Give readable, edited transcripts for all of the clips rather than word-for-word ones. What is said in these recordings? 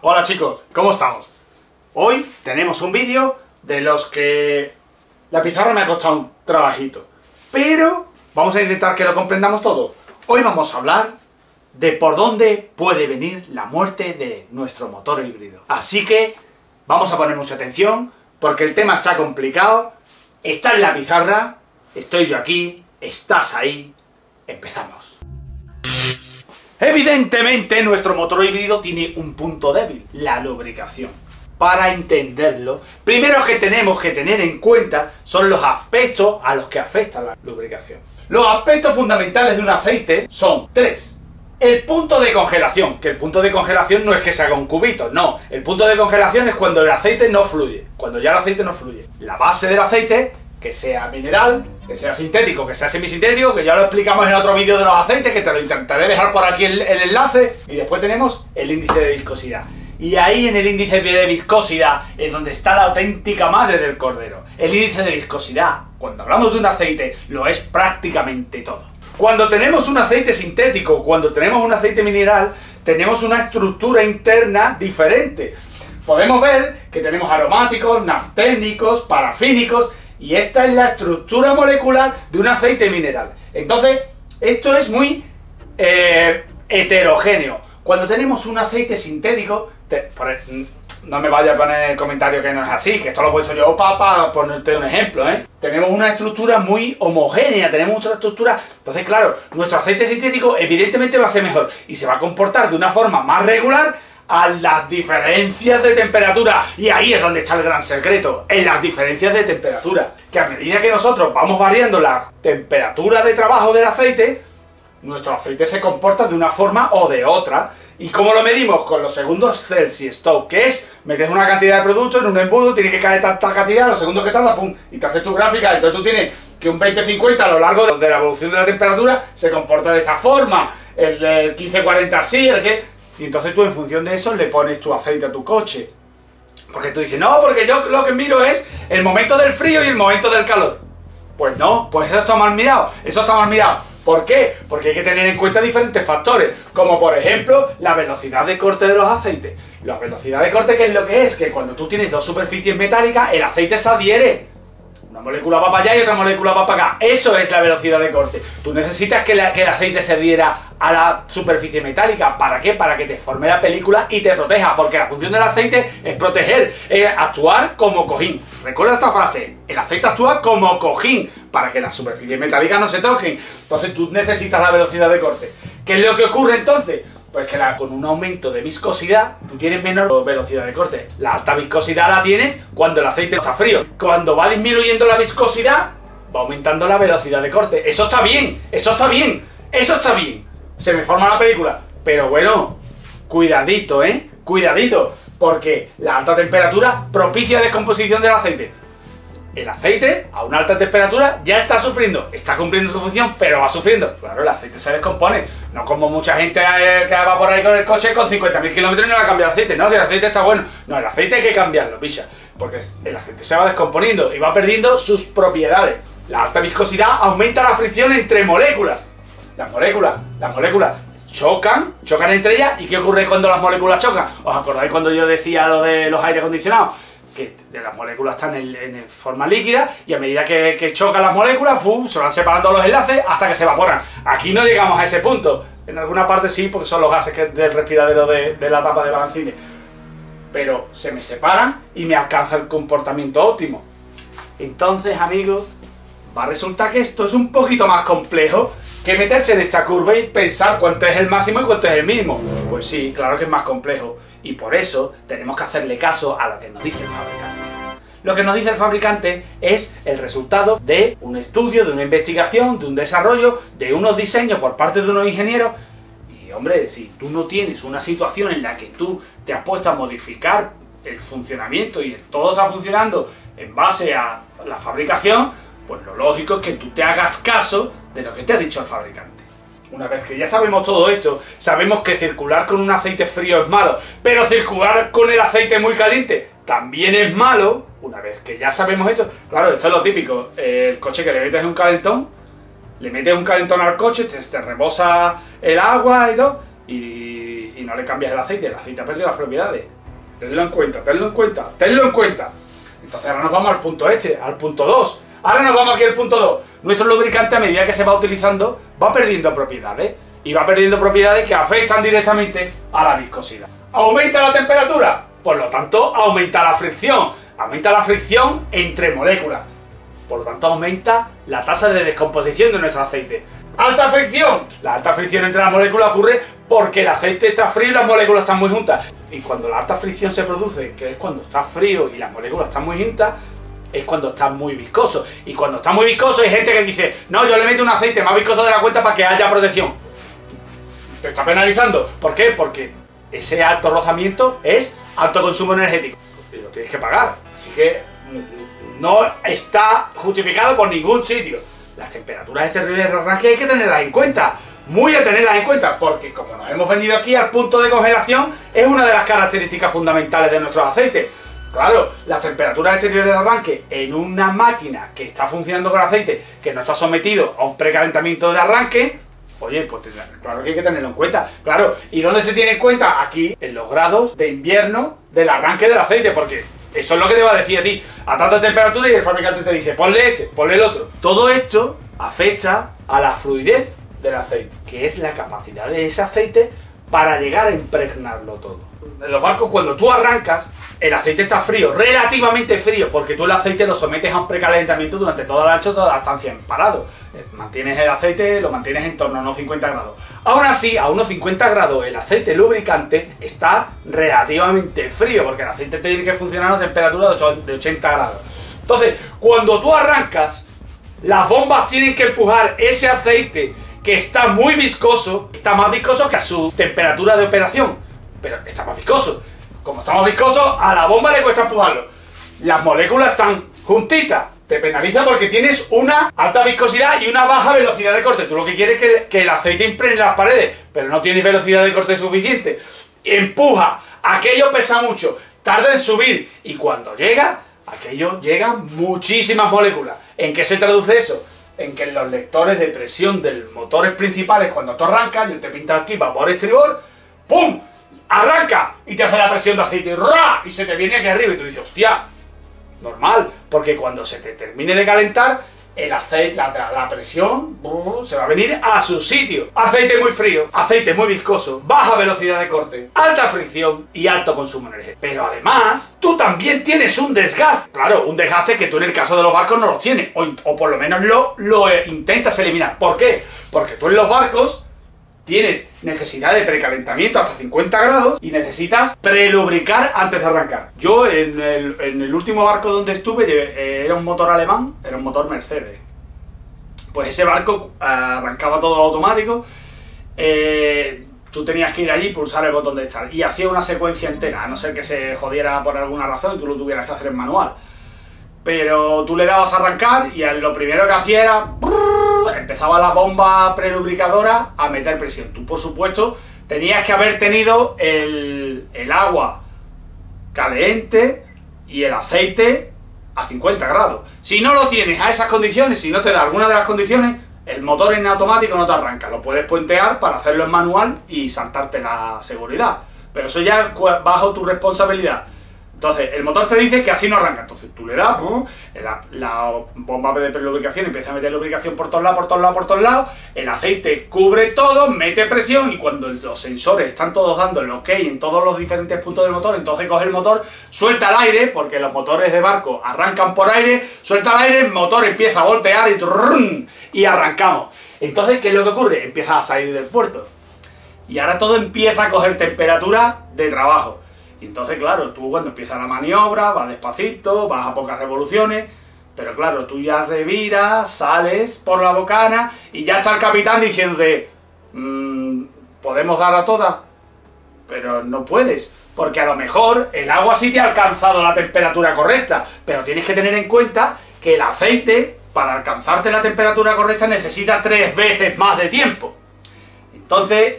Hola chicos, ¿cómo estamos? Hoy tenemos un vídeo de los que la pizarra me ha costado un trabajito, pero vamos a intentar que lo comprendamos todo. Hoy vamos a hablar de por dónde puede venir la muerte de nuestro motor híbrido. Así que vamos a poner mucha atención porque el tema está complicado, está en la pizarra, estoy yo aquí, estás ahí, empezamos. Evidentemente nuestro motor híbrido tiene un punto débil, la lubricación. Para entenderlo, primero que tenemos que tener en cuenta son los aspectos a los que afecta la lubricación. Los aspectos fundamentales de un aceite son tres. El punto de congelación, que el punto de congelación no es que se haga un cubito, no. El punto de congelación es cuando el aceite no fluye, cuando ya el aceite no fluye. La base del aceite, que sea mineral, que sea sintético, que sea semisintético, que ya lo explicamos en otro vídeo de los aceites, que te lo intentaré dejar por aquí el enlace. Y después tenemos el índice de viscosidad. Y ahí en el índice de viscosidad es donde está la auténtica madre del cordero. El índice de viscosidad, cuando hablamos de un aceite, lo es prácticamente todo. Cuando tenemos un aceite sintético, cuando tenemos un aceite mineral, tenemos una estructura interna diferente. Podemos ver que tenemos aromáticos, nafténicos, parafínicos, y esta es la estructura molecular de un aceite mineral. Entonces, esto es muy heterogéneo. Cuando tenemos un aceite sintético, no me vaya a poner en el comentario que no es así, que esto lo he puesto yo para ponerte un ejemplo, Tenemos una estructura muy homogénea, tenemos otra estructura. Entonces, claro, nuestro aceite sintético evidentemente va a ser mejor y se va a comportar de una forma más regular a las diferencias de temperatura. Y ahí es donde está el gran secreto, en las diferencias de temperatura. Que a medida que nosotros vamos variando la temperatura de trabajo del aceite, nuestro aceite se comporta de una forma o de otra. ¿Y cómo lo medimos? Con los segundos Celsius Stop, que es, metes una cantidad de producto en un embudo, tiene que caer tanta cantidad, los segundos que tarda, pum, y te haces tu gráfica. Entonces tú tienes que un 20-50 a lo largo de la evolución de la temperatura se comporta de esta forma, el 15-40 así, el que... Y entonces tú en función de eso le pones tu aceite a tu coche. Porque tú dices, no, porque yo lo que miro es el momento del frío y el momento del calor. Pues no, pues eso está mal mirado, eso está mal mirado. ¿Por qué? Porque hay que tener en cuenta diferentes factores, como por ejemplo la velocidad de corte de los aceites. La velocidad de corte, ¿qué es lo que es? Que cuando tú tienes dos superficies metálicas, el aceite se adhiere. Una molécula va para allá y otra molécula va para acá. Eso es la velocidad de corte. Tú necesitas que el aceite se adhiera a la superficie metálica. ¿Para qué? Para que te forme la película y te proteja. Porque la función del aceite es proteger, es actuar como cojín. Recuerda esta frase. El aceite actúa como cojín para que las superficies metálicas no se toquen. Entonces tú necesitas la velocidad de corte. ¿Qué es lo que ocurre entonces? Pues que con un aumento de viscosidad, tú tienes menor velocidad de corte. La alta viscosidad la tienes cuando el aceite está frío. Cuando va disminuyendo la viscosidad, va aumentando la velocidad de corte. Eso está bien, eso está bien, eso está bien. Se me forma la película. Pero bueno, cuidadito, cuidadito. Porque la alta temperatura propicia descomposición del aceite. El aceite, a una alta temperatura, ya está sufriendo, está cumpliendo su función, pero va sufriendo. Claro, el aceite se descompone. No como mucha gente que va por ahí con el coche con 50.000 kilómetros y no va a cambiar el aceite. No, si el aceite está bueno. No, el aceite hay que cambiarlo, picha. Porque el aceite se va descomponiendo y va perdiendo sus propiedades. La alta viscosidad aumenta la fricción entre moléculas. Las moléculas chocan entre ellas. ¿Y qué ocurre cuando las moléculas chocan? ¿Os acordáis cuando yo decía lo de los aire acondicionados? Que las moléculas están en forma líquida y a medida que chocan las moléculas, se van separando los enlaces hasta que se evaporan. Aquí no llegamos a ese punto. En alguna parte sí, porque son los gases del respiradero de la tapa de balancines. Pero se me separan y me alcanza el comportamiento óptimo. Entonces, amigos, va a resultar que esto es un poquito más complejo que meterse en esta curva y pensar cuánto es el máximo y cuánto es el mínimo. Pues sí, claro que es más complejo. Y por eso tenemos que hacerle caso a lo que nos dice el fabricante. Lo que nos dice el fabricante es el resultado de un estudio, de una investigación, de un desarrollo, de unos diseños por parte de unos ingenieros. Y hombre, si tú no tienes una situación en la que tú te has puesto a modificar el funcionamiento y todo está funcionando en base a la fabricación, pues lo lógico es que tú te hagas caso de lo que te ha dicho el fabricante. Una vez que ya sabemos todo esto, sabemos que circular con un aceite frío es malo, pero circular con el aceite muy caliente también es malo. Una vez que ya sabemos esto, claro, esto es lo típico, el coche que le metes un calentón al coche, te rebosa el agua y todo, y no le cambias el aceite ha perdido las propiedades. Tenlo en cuenta, tenlo en cuenta, tenlo en cuenta. Entonces ahora nos vamos al punto al punto 2. Ahora nos vamos aquí al punto 2. Nuestro lubricante, a medida que se va utilizando, va perdiendo propiedades. Y va perdiendo propiedades que afectan directamente a la viscosidad. ¿Aumenta la temperatura? Por lo tanto, aumenta la fricción. Aumenta la fricción entre moléculas. Por lo tanto, aumenta la tasa de descomposición de nuestro aceite. ¡Alta fricción! La alta fricción entre las moléculas ocurre porque el aceite está frío y las moléculas están muy juntas. Y cuando la alta fricción se produce, que es cuando está frío y las moléculas están muy juntas, es cuando está muy viscoso. Y cuando está muy viscoso hay gente que dice, no, yo le meto un aceite más viscoso de la cuenta para que haya protección. Te está penalizando. ¿Por qué? Porque ese alto rozamiento es alto consumo energético. Y lo tienes que pagar. Así que no está justificado por ningún sitio. Las temperaturas exteriores de arranque hay que tenerlas en cuenta. Muy a tenerlas en cuenta. Porque como nos hemos venido aquí al punto de congelación, es una de las características fundamentales de nuestros aceites. Claro, las temperaturas exteriores de arranque en una máquina que está funcionando con aceite, que no está sometido a un precalentamiento de arranque, oye, pues claro que hay que tenerlo en cuenta. Claro, ¿y dónde se tiene en cuenta? Aquí, en los grados de invierno del arranque del aceite, porque eso es lo que te va a decir a ti. A tanta temperatura y el fabricante te dice, ponle este, ponle el otro. Todo esto afecta a la fluidez del aceite, que es la capacidad de ese aceite para llegar a impregnarlo todo. En los barcos, cuando tú arrancas, el aceite está frío, relativamente frío, porque tú el aceite lo sometes a un precalentamiento durante toda la noche, toda la estancia en parado. Mantienes el aceite, lo mantienes en torno a unos 50 grados. Aún así, a unos 50 grados el aceite lubricante está relativamente frío, porque el aceite tiene que funcionar a una temperatura de 80 grados. Entonces, cuando tú arrancas, las bombas tienen que empujar ese aceite que está muy viscoso, está más viscoso que a su temperatura de operación, pero está más viscoso. Como está más viscoso, a la bomba le cuesta empujarlo. Las moléculas están juntitas. Te penaliza porque tienes una alta viscosidad y una baja velocidad de corte. Tú lo que quieres es que el aceite impregne las paredes, pero no tienes velocidad de corte suficiente. Empuja, aquello pesa mucho, tarda en subir y cuando llega, aquello llegan muchísimas moléculas. ¿En qué se traduce eso? En que en los lectores de presión de los motores principales, cuando tú arrancas, yo te pinto aquí vapor estribor, ¡pum! Arranca y te hace la presión de aceite ¡ra! Y se te viene aquí arriba y tú dices, hostia, normal, porque cuando se te termine de calentar, el aceite, la presión se va a venir a su sitio. Aceite muy frío, aceite muy viscoso, baja velocidad de corte, alta fricción y alto consumo energético. Pero además, tú también tienes un desgaste. Claro, un desgaste que tú en el caso de los barcos no lo tienes, o por lo menos lo intentas eliminar. ¿Por qué? Porque tú en los barcos tienes necesidad de precalentamiento hasta 50 grados y necesitas prelubricar antes de arrancar. Yo en el último barco donde estuve era un motor alemán, era un motor Mercedes. Pues ese barco arrancaba todo automático, tú tenías que ir allí y pulsar el botón de start y hacía una secuencia entera, a no ser que se jodiera por alguna razón y tú lo tuvieras que hacer en manual. Pero tú le dabas a arrancar y lo primero que hacía era empezaba la bomba prelubricadora a meter presión. Tú, por supuesto, tenías que haber tenido el agua caliente y el aceite a 50 grados. Si no lo tienes a esas condiciones, si no te da alguna de las condiciones, el motor en automático no te arranca. Lo puedes puentear para hacerlo en manual y saltarte la seguridad. Pero eso ya bajo tu responsabilidad. Entonces, el motor te dice que así no arranca. Entonces, tú le das, la bomba de prelubricación empieza a meter lubricación por todos lados, por todos lados, por todos lados. El aceite cubre todo, mete presión y cuando los sensores están todos dando el ok en todos los diferentes puntos del motor, entonces coge el motor, suelta el aire, porque los motores de barco arrancan por aire, suelta el aire, el motor empieza a voltear y arrancamos. Entonces, ¿qué es lo que ocurre? Empieza a salir del puerto. Y ahora todo empieza a coger temperatura de trabajo. Y entonces, claro, tú cuando empieza la maniobra, vas despacito, vas a pocas revoluciones, pero claro, tú ya reviras, sales por la bocana y ya está el capitán diciéndote, ¿podemos dar a todas? Pero no puedes, porque a lo mejor el agua sí te ha alcanzado la temperatura correcta, pero tienes que tener en cuenta que el aceite, para alcanzarte la temperatura correcta, necesita 3 veces más de tiempo. Entonces,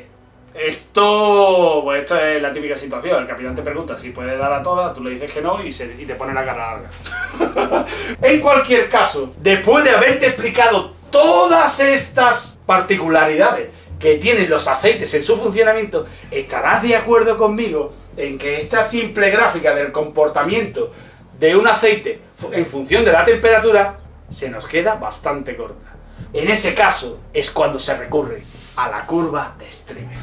esto es la típica situación. El capitán te pregunta si puede dar a todas, tú le dices que no y te pone la cara larga. En cualquier caso, después de haberte explicado todas estas particularidades que tienen los aceites en su funcionamiento, estarás de acuerdo conmigo en que esta simple gráfica del comportamiento de un aceite en función de la temperatura se nos queda bastante corta. En ese caso es cuando se recurre a la curva de Stryve.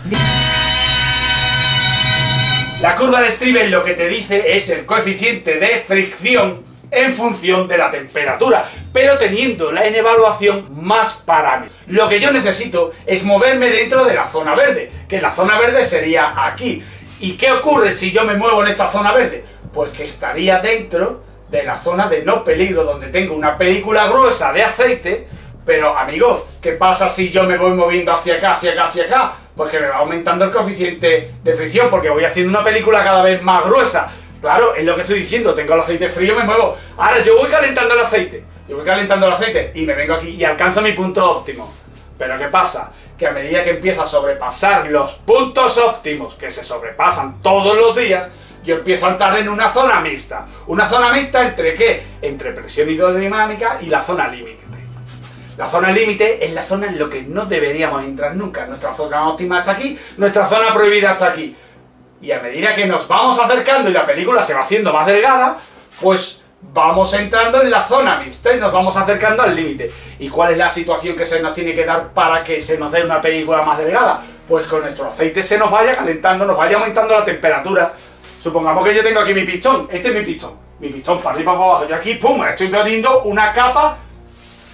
La curva de Stryve lo que te dice es el coeficiente de fricción en función de la temperatura, pero teniendo en evaluación más parámetros. Lo que yo necesito es moverme dentro de la zona verde, que la zona verde sería aquí. ¿Y qué ocurre si yo me muevo en esta zona verde? Pues que estaría dentro de la zona de no peligro, donde tengo una película gruesa de aceite. Pero amigos, ¿qué pasa si yo me voy moviendo hacia acá, hacia acá, hacia acá? Pues que me va aumentando el coeficiente de fricción, porque voy haciendo una película cada vez más gruesa. Claro, es lo que estoy diciendo, tengo el aceite frío, me muevo. Ahora yo voy calentando el aceite, y me vengo aquí y alcanzo mi punto óptimo. Pero ¿qué pasa? Que a medida que empiezo a sobrepasar los puntos óptimos, que se sobrepasan todos los días, yo empiezo a entrar en una zona mixta. ¿Una zona mixta entre qué? Entre presión hidrodinámica y la zona límite. La zona límite es la zona en la que no deberíamos entrar nunca. Nuestra zona óptima está aquí, nuestra zona prohibida está aquí. Y a medida que nos vamos acercando y la película se va haciendo más delgada, pues vamos entrando en la zona mixta y nos vamos acercando al límite. ¿Y cuál es la situación que se nos tiene que dar para que se nos dé una película más delgada? Pues con nuestro aceite se nos vaya calentando, nos vaya aumentando la temperatura. Supongamos que yo tengo aquí mi pistón, este es mi pistón para arriba para abajo, y aquí, pum, estoy poniendo una capa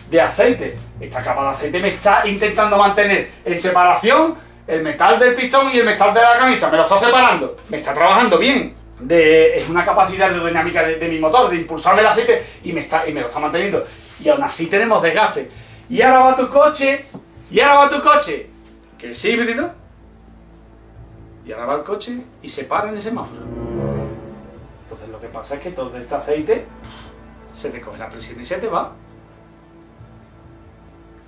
de aceite. Esta capa de aceite me está intentando mantener en separación el metal del pistón y el metal de la camisa, me lo está separando, me está trabajando bien. Es una capacidad aerodinámica de mi motor, de impulsarme el aceite y me lo está manteniendo. Y aún así tenemos desgaste. Y ahora va tu coche, que es híbrido, y ahora va el coche y se para en el semáforo. Entonces lo que pasa es que todo este aceite se te coge la presión y se te va.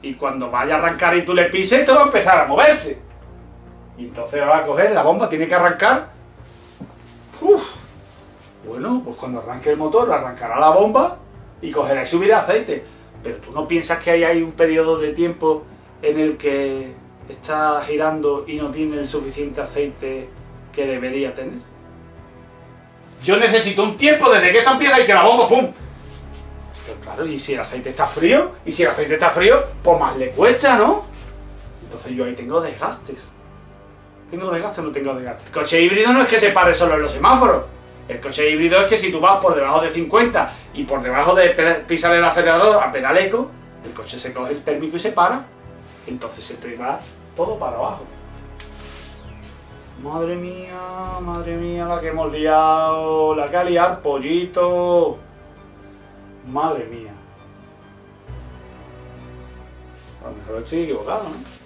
Y cuando vaya a arrancar y tú le pises, esto va a empezar a moverse. Y entonces va a coger la bomba, tiene que arrancar. Bueno, pues cuando arranque el motor, arrancará la bomba y cogerá y subirá aceite. Pero tú no piensas que hay un periodo de tiempo en el que está girando y no tiene el suficiente aceite que debería tener. Yo necesito un tiempo desde que esto empieza y que la bomba, ¡pum! Pero claro, y si el aceite está frío, pues más le cuesta, ¿no? Entonces yo ahí tengo desgastes. ¿Tengo desgaste o no tengo desgaste? El coche híbrido no es que se pare solo en los semáforos. El coche híbrido es que si tú vas por debajo de 50 y por debajo de pisar el acelerador a pedaleco, el coche se coge el térmico y se para. Entonces se te va todo para abajo. Madre mía, la que hemos liado, la que ha liado, pollito. Madre mía. A lo mejor estoy equivocado, ¿no?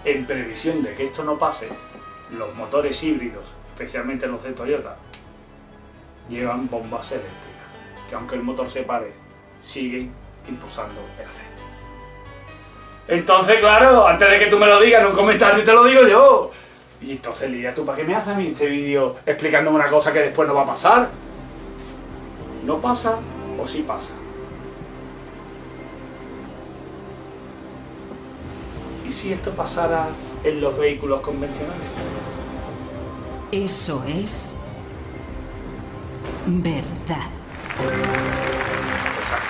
En previsión de que esto no pase, los motores híbridos, especialmente los de Toyota, llevan bombas eléctricas, que aunque el motor se pare, siguen impulsando el aceite. Entonces, claro, antes de que tú me lo digas en un comentario, te lo digo yo. Y entonces, Lidia, ¿tú para qué me haces a mí este vídeo explicándome una cosa que después no va a pasar? ¿No pasa o sí pasa? ¿Y si esto pasara en los vehículos convencionales? Eso es verdad. Exacto.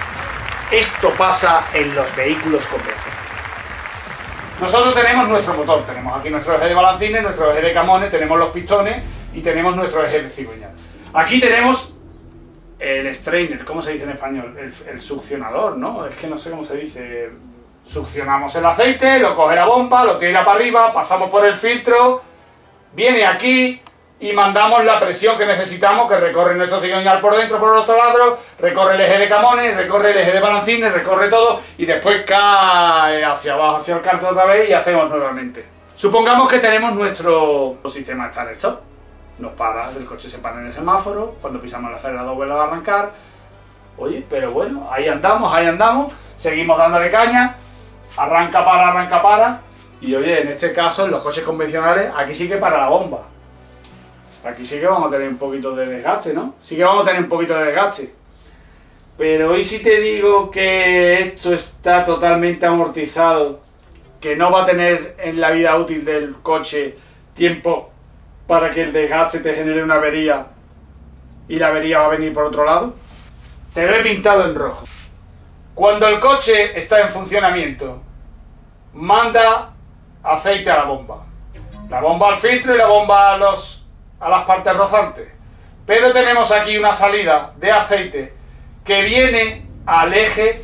Esto pasa en los vehículos convencionales. Nosotros tenemos nuestro motor, tenemos aquí nuestro eje de balancines, nuestro eje de camones, tenemos los pistones y tenemos nuestro eje de cigüeñal. Aquí tenemos el strainer, ¿cómo se dice en español? El succionador, ¿no? Es que no sé cómo se dice. Succionamos el aceite, lo coge la bomba, lo tira para arriba, pasamos por el filtro, viene aquí y mandamos la presión que necesitamos, que recorre nuestro cigüeñal por dentro, por los taladros, recorre el eje de camones, recorre el eje de balancines, recorre todo y después cae hacia abajo, hacia el carro otra vez y hacemos nuevamente. Supongamos que tenemos nuestro sistema start-stop. Nos para, el coche se para en el semáforo, cuando pisamos el acelerador vuelve a arrancar. Oye, pero bueno, ahí andamos, seguimos dándole caña. Arranca para, y oye, en este caso, en los coches convencionales, aquí sí que para la bomba. Aquí sí que vamos a tener un poquito de desgaste, ¿no? Sí que vamos a tener un poquito de desgaste. Pero ¿y si te digo que esto está totalmente amortizado? Que no va a tener en la vida útil del coche tiempo para que el desgaste te genere una avería y la avería va a venir por otro lado. Te lo he pintado en rojo. Cuando el coche está en funcionamiento, manda aceite a la bomba. La bomba al filtro y la bomba a las partes rozantes. Pero tenemos aquí una salida de aceite que viene al eje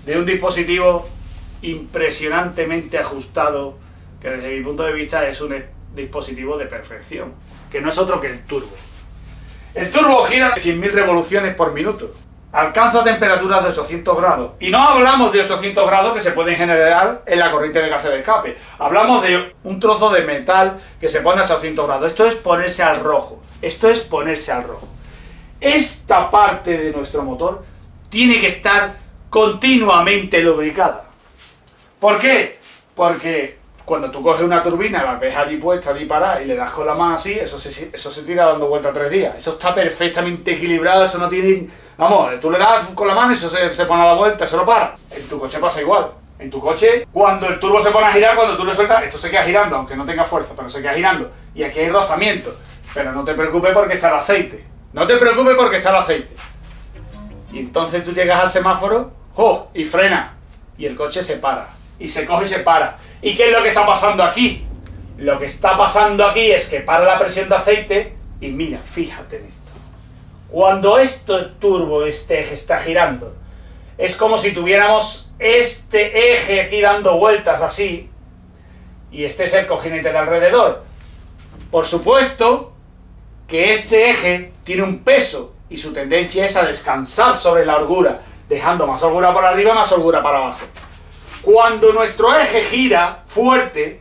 de un dispositivo impresionantemente ajustado, que desde mi punto de vista es un dispositivo de perfección, que no es otro que el turbo. El turbo gira a 100.000 revoluciones por minuto, alcanza temperaturas de 800 grados, y no hablamos de 800 grados que se pueden generar en la corriente de gases de escape, hablamos de un trozo de metal que se pone a 800 grados, esto es ponerse al rojo, esto es ponerse al rojo. Esta parte de nuestro motor tiene que estar continuamente lubricada. ¿Por qué? Porque cuando tú coges una turbina, la ves allí puesta, allí parada, y le das con la mano así, eso se tira dando vuelta 3 días. Eso está perfectamente equilibrado, eso no tiene... Vamos, tú le das con la mano y eso se pone a la vuelta, eso no para. En tu coche pasa igual. En tu coche, cuando el turbo se pone a girar, cuando tú le sueltas, esto se queda girando, aunque no tenga fuerza, pero se queda girando. Y aquí hay rozamiento. Pero no te preocupes porque está el aceite. No te preocupes porque está el aceite. Y entonces tú llegas al semáforo, ¡oh!, y frena. Y el coche se para. Y se coge y se para. ¿Y qué es lo que está pasando aquí? Lo que está pasando aquí es que para la presión de aceite y mira, fíjate en esto. Cuando este turbo, este eje está girando, es como si tuviéramos este eje aquí dando vueltas así y este es el cojinete de alrededor. Por supuesto que este eje tiene un peso y su tendencia es a descansar sobre la holgura, dejando más holgura por arriba, más holgura para abajo. Cuando nuestro eje gira fuerte,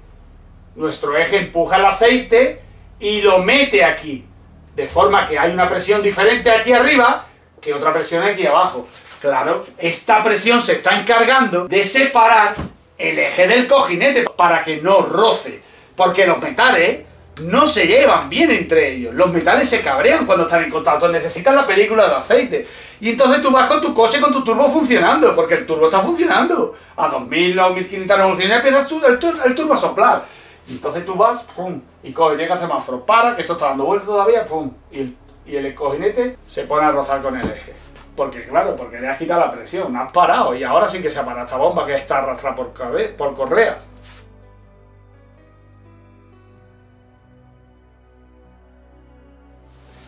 nuestro eje empuja el aceite y lo mete aquí, de forma que hay una presión diferente aquí arriba que otra presión aquí abajo. Claro, esta presión se está encargando de separar el eje del cojinete para que no roce, porque los metales no se llevan bien entre ellos. Los metales se cabrean cuando están en contacto, necesitan la película de aceite. Y entonces tú vas con tu coche, con tu turbo funcionando, porque el turbo está funcionando. A 2000 o 1500 revoluciones empiezas el turbo a soplar. Y entonces tú vas, pum, y coges, llega al semáforo, para, que eso está dando vueltas todavía, pum, y el cojinete se pone a rozar con el eje. Porque claro, porque le has quitado la presión, has parado, y ahora sí que se ha parado esta bomba que está arrastrada por correas.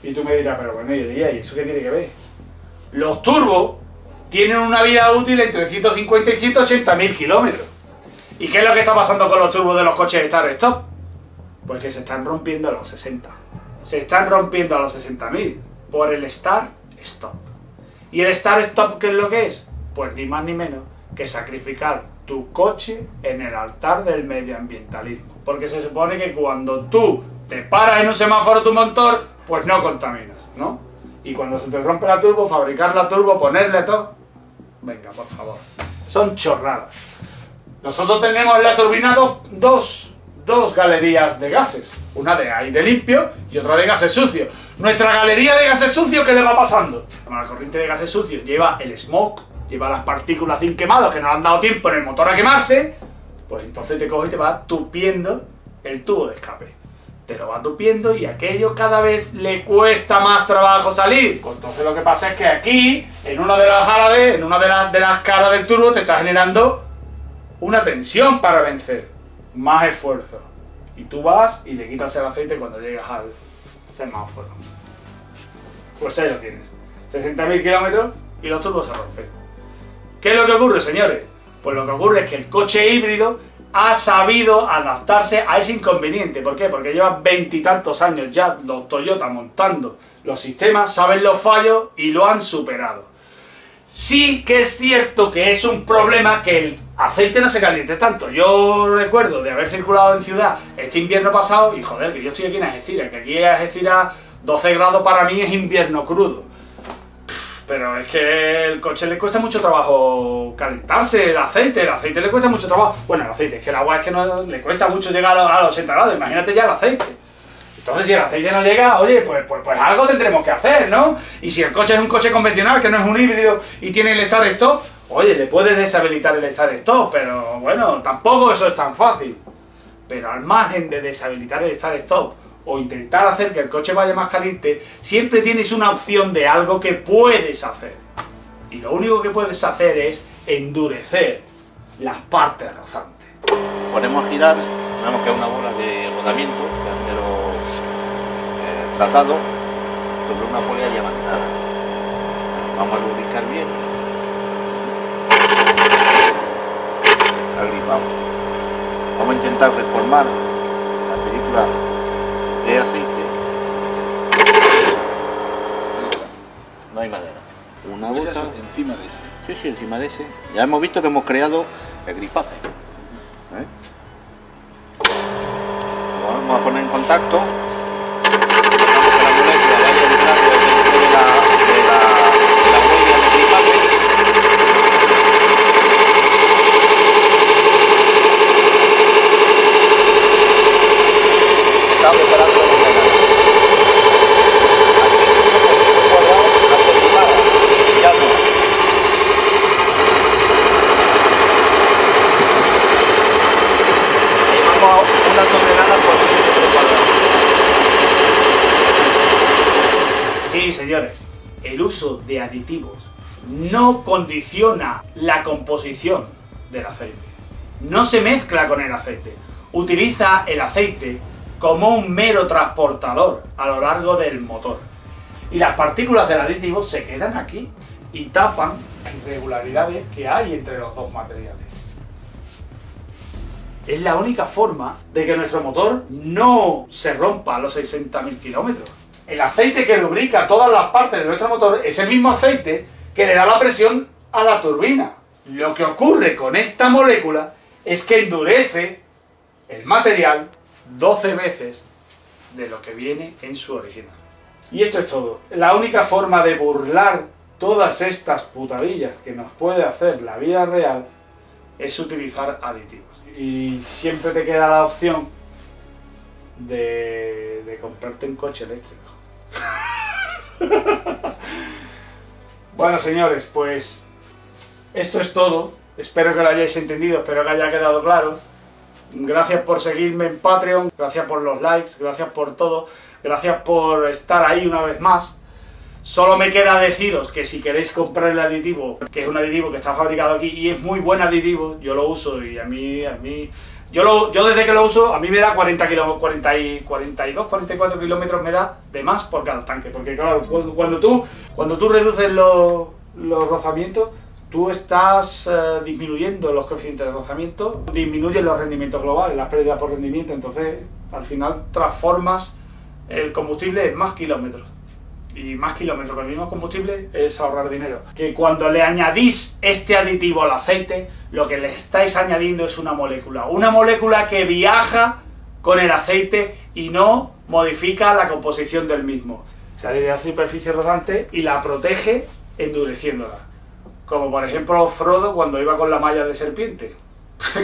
Y tú me dirás, pero bueno, ¿y eso qué tiene que ver? Los turbos tienen una vida útil entre 150 y 180.000 kilómetros. ¿Y qué es lo que está pasando con los turbos de los coches Start-Stop? Pues que se están rompiendo a los 60. Se están rompiendo a los 60.000 por el Start-Stop. ¿Y el Start-Stop qué es lo que es? Pues ni más ni menos que sacrificar tu coche en el altar del medioambientalismo. Porque se supone que cuando tú te paras en un semáforo tu motor, pues no contaminas, ¿no? Y cuando se te rompe la turbo, fabricar la turbo, ponerle todo... Venga, por favor. Son chorradas. Nosotros tenemos en la turbina dos galerías de gases. Una de aire limpio y otra de gases sucios. Nuestra galería de gases sucios, ¿qué le va pasando? La corriente de gases sucios lleva el smoke, lleva las partículas de quemados que no le han dado tiempo en el motor a quemarse, pues entonces te coge y te va tupiendo el tubo de escape. Te lo va tupiendo y aquello cada vez le cuesta más trabajo salir. Pues entonces lo que pasa es que aquí, en una de las árabes, en una de las caras del turbo, te está generando una tensión para vencer. Más esfuerzo. Y tú vas y le quitas el aceite cuando llegas al semáforo. Pues ahí lo tienes. 60.000 kilómetros y los turbos se rompen. ¿Qué es lo que ocurre, señores? Pues lo que ocurre es que el coche híbrido ha sabido adaptarse a ese inconveniente. ¿Por qué? Porque lleva 20 y tantos años ya los Toyota montando los sistemas, saben los fallos y lo han superado. Sí que es cierto que es un problema que el aceite no se caliente tanto. Yo recuerdo de haber circulado en ciudad este invierno pasado y joder, que yo estoy aquí en Algeciras, que aquí en Algeciras 12 grados para mí es invierno crudo. Pero es que el coche le cuesta mucho trabajo calentarse, el aceite le cuesta mucho trabajo. Bueno, el aceite, es que el agua es que no le cuesta mucho llegar a los 80 grados, imagínate ya el aceite. Entonces si el aceite no llega, oye, pues algo tendremos que hacer, ¿no? Y si el coche es un coche convencional, que no es un híbrido y tiene el start-stop, oye, le puedes deshabilitar el start-stop, pero bueno, tampoco eso es tan fácil. Pero al margen de deshabilitar el start-stop o intentar hacer que el coche vaya más caliente, siempre tienes una opción de algo que puedes hacer. Y lo único que puedes hacer es endurecer las partes rozantes. Ponemos a girar, vemos que es una bola de rodamiento de acero tratado sobre una polea diamantada. Vamos a lubricar bien. Agripamos. Vamos a intentar reformar la película de aceite. No hay manera. Una Pues gota eso, encima de ese. Sí, sí, encima de ese. Ya hemos visto que hemos creado el gripaje. Lo vamos a poner en contacto. Dejamos que la molécula vaya entrando dentro de la huella del gripaje. Se está preparando el canal. Aquí, cuadrado, aproximada. Ya no. Una tonelada por metro cuadrado. Sí, señores, el uso de aditivos no condiciona la composición del aceite. No se mezcla con el aceite. Utiliza el aceite como un mero transportador a lo largo del motor. Y las partículas del aditivo se quedan aquí y tapan las irregularidades que hay entre los dos materiales. Es la única forma de que nuestro motor no se rompa a los 60.000 kilómetros. El aceite que lubrica todas las partes de nuestro motor es el mismo aceite que le da la presión a la turbina. Lo que ocurre con esta molécula es que endurece el material 12 veces de lo que viene en su original. Y esto es todo. La única forma de burlar todas estas putadillas que nos puede hacer la vida real es utilizar aditivos. Y siempre te queda la opción de comprarte un coche eléctrico. Bueno, señores, pues esto es todo. Espero que lo hayáis entendido, espero que haya quedado claro. Gracias por seguirme en Patreon, gracias por los likes, gracias por todo, gracias por estar ahí una vez más. Solo me queda deciros que si queréis comprar el aditivo, que es un aditivo que está fabricado aquí y es muy buen aditivo, yo lo uso y yo desde que lo uso, a mí me da 42, 44 kilómetros me da de más por cada tanque, porque claro, cuando tú reduces los rozamientos, tú estás disminuyendo los coeficientes de rozamiento, disminuyes los rendimientos globales, las pérdidas por rendimiento, entonces al final transformas el combustible en más kilómetros. Y más kilómetros con el mismo combustible es ahorrar dinero. Que cuando le añadís este aditivo al aceite, lo que le estáis añadiendo es una molécula que viaja con el aceite y no modifica la composición del mismo. Se adhiere a la superficie rodante y la protege endureciéndola. Como por ejemplo Frodo cuando iba con la malla de serpiente,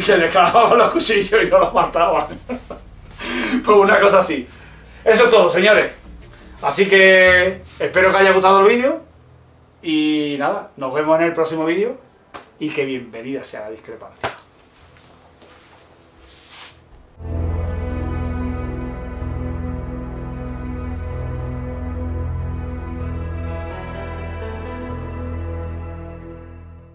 que le clavaban los cuchillos y no los mataban. Pues una cosa así. Eso es todo, señores. Así que espero que haya gustado el vídeo y nada, nos vemos en el próximo vídeo y que bienvenida sea la discrepancia.